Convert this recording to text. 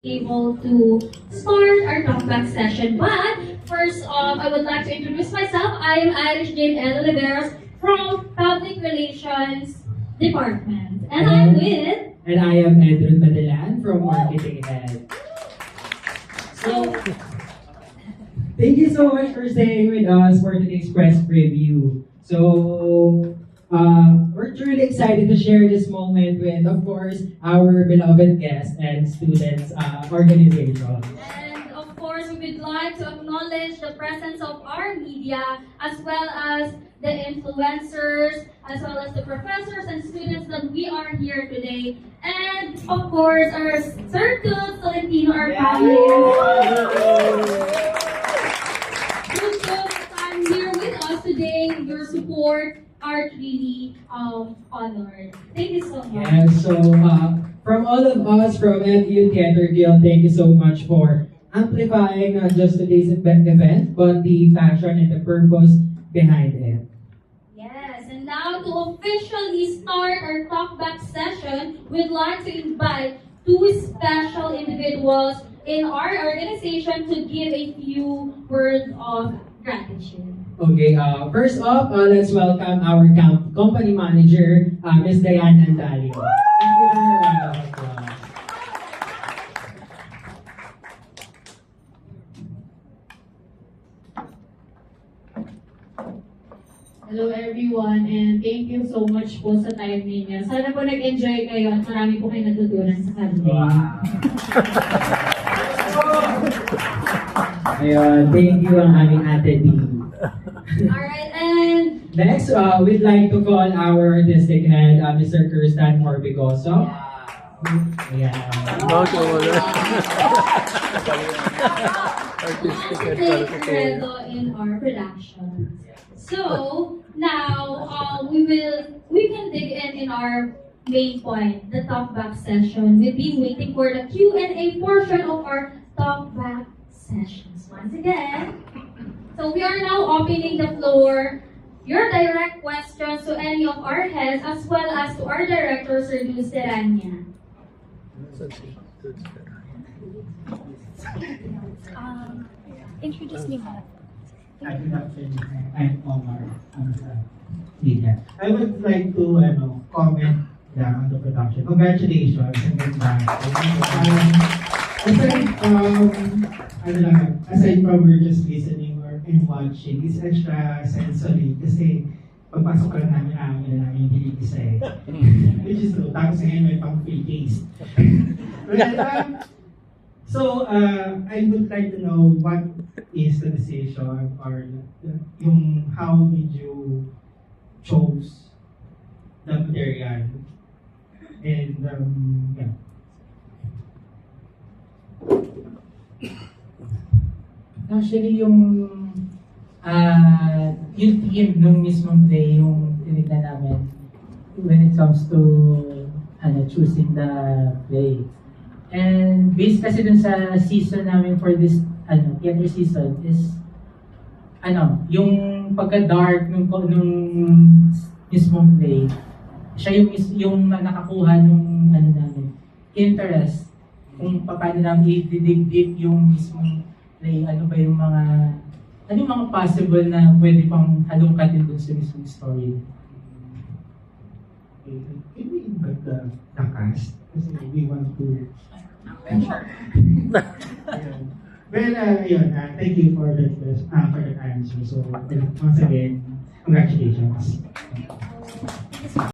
able to start our talkback session. But first off, I would like to introduce myself. I am Irish Jane L. Oliveros from Public Relations Department. And I'm with... And I am Edward Madalan from Marketing Head. So, thank you so much for staying with us for today's press preview. So, we're truly excited to share this moment with, of course, our beloved guests and students organization. And of course, we would like to acknowledge the presence of our media as well as the influencers, as well as the professors and students that we are here today. And of course, our Sir Toots Tolentino, our family. Toots, I'm here with us today. Your support are really honored. Thank you so much. Yes, so from all of us from FU Theater Guild, thank you so much for amplifying not just today's event, but the passion and the purpose behind it. Yes, and now to officially start our talkback session, we'd like to invite two special individuals in our organization to give a few words of gratitude. Okay, first off, let's welcome our company manager, Ms. Diane Andalio. Thank you for your round of applause. Hello everyone, and thank you so much po sa time ninyo. Sana po nag-enjoy kayo at marami po kayo natutunan sa kanila. Ayun, thank you ang aming ate D. Alright, and Next, we'd like to call our artistic head, Mr. Kirstan Orbigoso. Yeah. Redo in our production. So now we can dig in our main point, the talkback session. We've been waiting for the Q&A portion of our talkback sessions. Once again, so we are now opening the floor. Your direct questions to any of our heads as well as to our director, Sir Luis Terania. Introduce me muna. Good afternoon. I'm Omar. I'm sa media. I would like to comment on the production. Congratulations. And then, aside from we're just listening and watching, it's extra sensory kasi pagpasok lang namin namin yung isa eh. Which is true. Tapos ngayon may pang free taste. So, I would like to know what is the decision or yung how did you chose the material and yeah. Actually, yung theme nung mismong play, yung tinignan namin when it comes to choosing the play. And based kasi dun sa season namin for this theater season is yung pagka-dark nung mismong play. Siya yung nakakuha nung namin interest kung paano namin i-dig yung mismong play, ano yung mga possible na pwede pang halongkatin dun sa mismong story. Can we invite the cast? Kasi we want to Well, thank you for the answer. So, once again, congratulations.